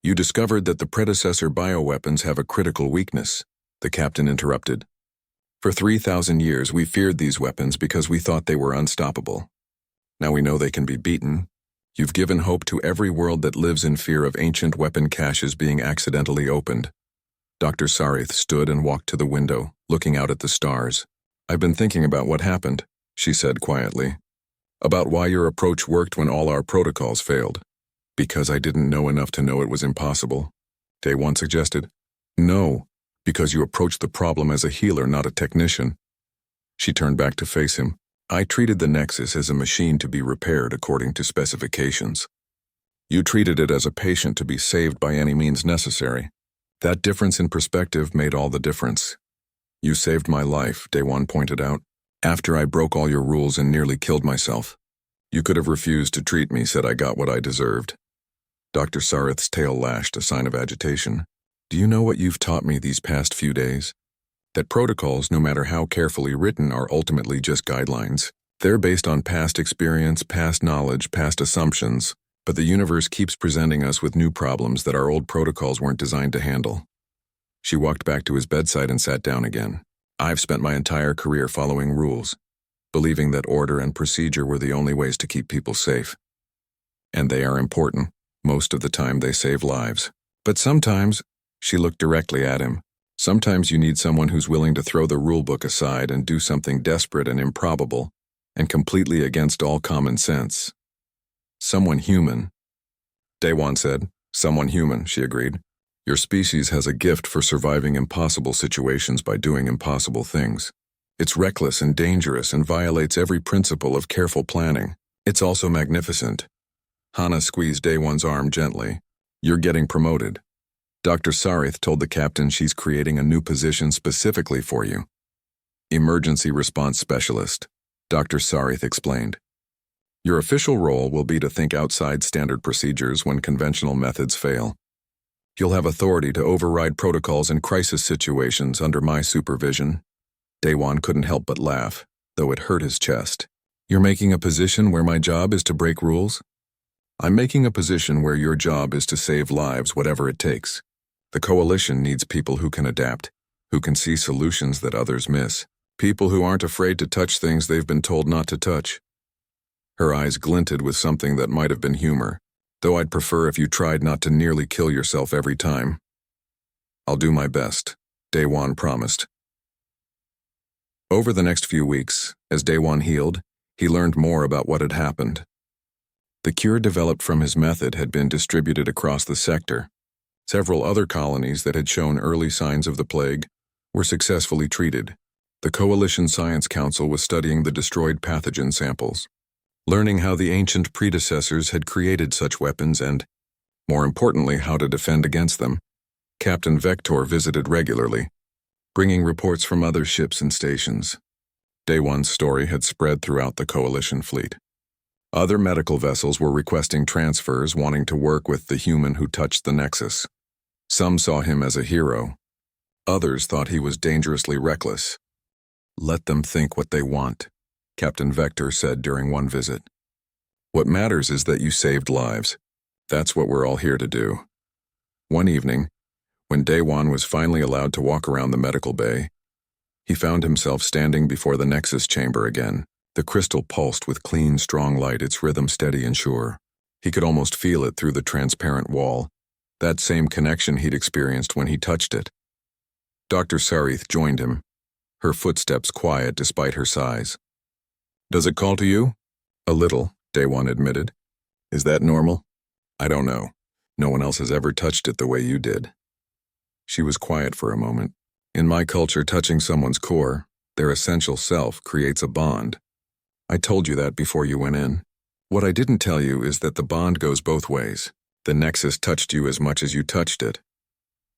"You discovered that the predecessor bioweapons have a critical weakness," the captain interrupted. For 3,000 years, we feared these weapons because we thought they were unstoppable. Now we know they can be beaten. You've given hope to every world that lives in fear of ancient weapon caches being accidentally opened. Dr. Sarith stood and walked to the window, looking out at the stars. I've been thinking about what happened, she said quietly. About why your approach worked when all our protocols failed. Because I didn't know enough to know it was impossible, Day One suggested. No, because you approached the problem as a healer, not a technician. She turned back to face him. I treated the Nexus as a machine to be repaired according to specifications. You treated it as a patient to be saved by any means necessary. That difference in perspective made all the difference. You saved my life, Day One pointed out, after I broke all your rules and nearly killed myself. You could have refused to treat me, said I got what I deserved. Dr. Sarith's tail lashed, a sign of agitation. Do you know what you've taught me these past few days? That protocols, no matter how carefully written, are ultimately just guidelines. They're based on past experience, past knowledge, past assumptions, but the universe keeps presenting us with new problems that our old protocols weren't designed to handle. She walked back to his bedside and sat down again. I've spent my entire career following rules, believing that order and procedure were the only ways to keep people safe. And they are important. Most of the time they save lives. But sometimes, she looked directly at him, sometimes you need someone who's willing to throw the rulebook aside and do something desperate and improbable, and completely against all common sense. Someone human. Day One said. Someone human, she agreed. Your species has a gift for surviving impossible situations by doing impossible things. It's reckless and dangerous and violates every principle of careful planning. It's also magnificent. Hana squeezed Day One's arm gently. You're getting promoted. Dr. Sarith told the captain she's creating a new position specifically for you. Emergency Response Specialist, Dr. Sarith explained. Your official role will be to think outside standard procedures when conventional methods fail. You'll have authority to override protocols in crisis situations under my supervision. Day One couldn't help but laugh, though it hurt his chest. You're making a position where my job is to break rules? I'm making a position where your job is to save lives, whatever it takes. The Coalition needs people who can adapt, who can see solutions that others miss, people who aren't afraid to touch things they've been told not to touch. Her eyes glinted with something that might have been humor, though I'd prefer if you tried not to nearly kill yourself every time. I'll do my best, Day One promised. Over the next few weeks, as Day One healed, he learned more about what had happened. The cure developed from his method had been distributed across the sector. Several other colonies that had shown early signs of the plague were successfully treated. The Coalition Science Council was studying the destroyed pathogen samples, learning how the ancient predecessors had created such weapons and, more importantly, how to defend against them. Captain Vector visited regularly, bringing reports from other ships and stations. Day One's story had spread throughout the Coalition fleet. Other medical vessels were requesting transfers, wanting to work with the human who touched the Nexus. Some saw him as a hero. Others thought he was dangerously reckless. Let them think what they want, Captain Vector said during one visit. What matters is that you saved lives. That's what we're all here to do. One evening, when Day One was finally allowed to walk around the medical bay, he found himself standing before the Nexus chamber again. The crystal pulsed with clean, strong light, its rhythm steady and sure. He could almost feel it through the transparent wall, that same connection he'd experienced when he touched it. Dr. Sarith joined him, her footsteps quiet despite her size. Does it call to you? A little, Day One admitted. Is that normal? I don't know. No one else has ever touched it the way you did. She was quiet for a moment. In my culture, touching someone's core, their essential self, creates a bond. I told you that before you went in. What I didn't tell you is that the bond goes both ways. The Nexus touched you as much as you touched it.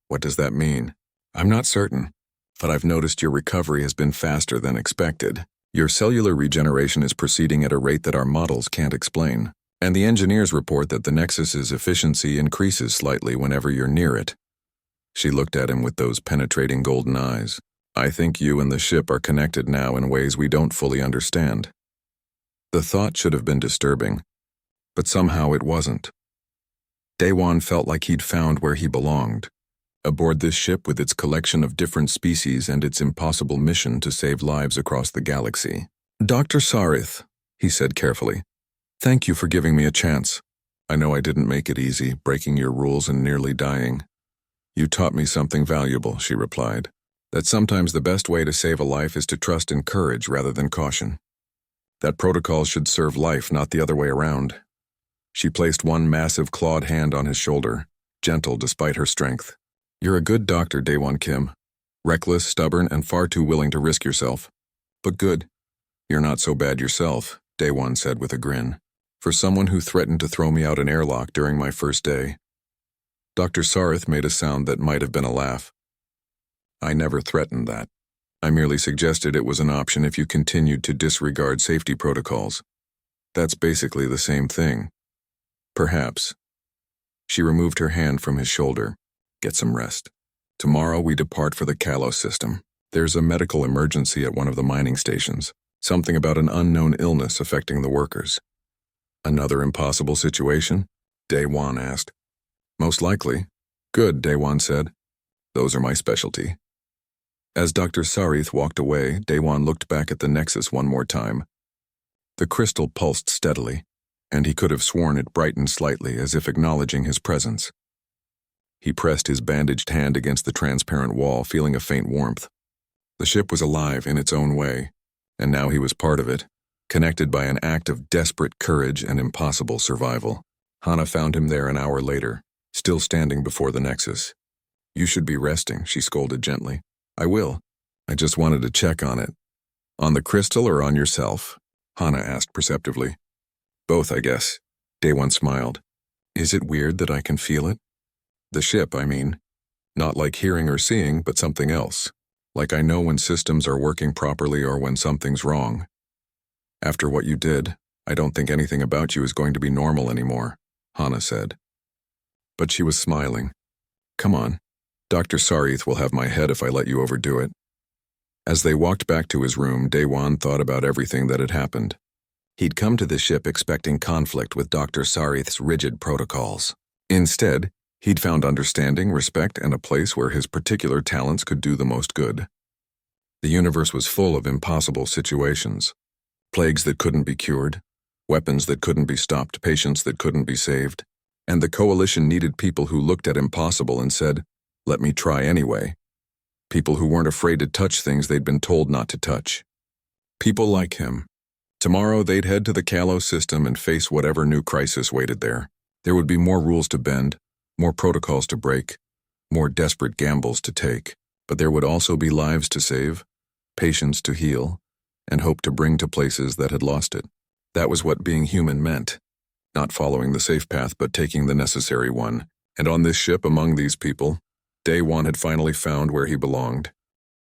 What does that mean? I'm not certain, but I've noticed your recovery has been faster than expected. Your cellular regeneration is proceeding at a rate that our models can't explain, and the engineers report that the Nexus's efficiency increases slightly whenever you're near it. She looked at him with those penetrating golden eyes. I think you and the ship are connected now in ways we don't fully understand. The thought should have been disturbing, but somehow it wasn't. Day One felt like he'd found where he belonged, Aboard this ship with its collection of different species and its impossible mission to save lives across the galaxy. "Dr. Sarith," he said carefully, "thank you for giving me a chance. I know I didn't make it easy, breaking your rules and nearly dying." "You taught me something valuable," she replied, "that sometimes the best way to save a life is to trust in courage rather than caution. That protocols should serve life, not the other way around." She placed one massive clawed hand on his shoulder, gentle despite her strength. "You're a good doctor, Daewon Kim. Reckless, stubborn, and far too willing to risk yourself. But good. You're not so bad yourself," Daewon said with a grin. "For someone who threatened to throw me out an airlock during my first day." Dr. Sarith made a sound that might have been a laugh. "I never threatened that. I merely suggested it was an option if you continued to disregard safety protocols. That's basically the same thing." "Perhaps." She removed her hand from his shoulder. "Get some rest. Tomorrow we depart for the Kalos system. There's a medical emergency at one of the mining stations. Something about an unknown illness affecting the workers." "Another impossible situation?" Daewon asked. "Most likely." "Good," Daewon said. "Those are my specialty." As Dr. Sarith walked away, Daewon looked back at the Nexus one more time. The crystal pulsed steadily, and he could have sworn it brightened slightly as if acknowledging his presence. He pressed his bandaged hand against the transparent wall, feeling a faint warmth. The ship was alive in its own way, and now he was part of it, connected by an act of desperate courage and impossible survival. Hana found him there an hour later, still standing before the Nexus. "You should be resting," she scolded gently. "I will. I just wanted to check on it." "On the crystal or on yourself?" Hana asked perceptively. "Both, I guess." Daewon smiled. "Is it weird that I can feel it? The ship, I mean. Not like hearing or seeing, but something else. Like I know when systems are working properly or when something's wrong. After what you did, I don't think anything about you is going to be normal anymore," Hana said. But she was smiling. "Come on. Dr. Sarith will have my head if I let you overdo it." As they walked back to his room, Daewon thought about everything that had happened. He'd come to the ship expecting conflict with Dr. Sarith's rigid protocols. Instead, he'd found understanding, respect, and a place where his particular talents could do the most good. The universe was full of impossible situations. Plagues that couldn't be cured, weapons that couldn't be stopped, patients that couldn't be saved. And the Coalition needed people who looked at impossible and said, "Let me try anyway." People who weren't afraid to touch things they'd been told not to touch. People like him. Tomorrow they'd head to the Kalos system and face whatever new crisis waited there. There would be more rules to bend, more protocols to break, more desperate gambles to take. But there would also be lives to save, patience to heal, and hope to bring to places that had lost it. That was what being human meant. Not following the safe path, but taking the necessary one. And on this ship among these people, Daewon had finally found where he belonged.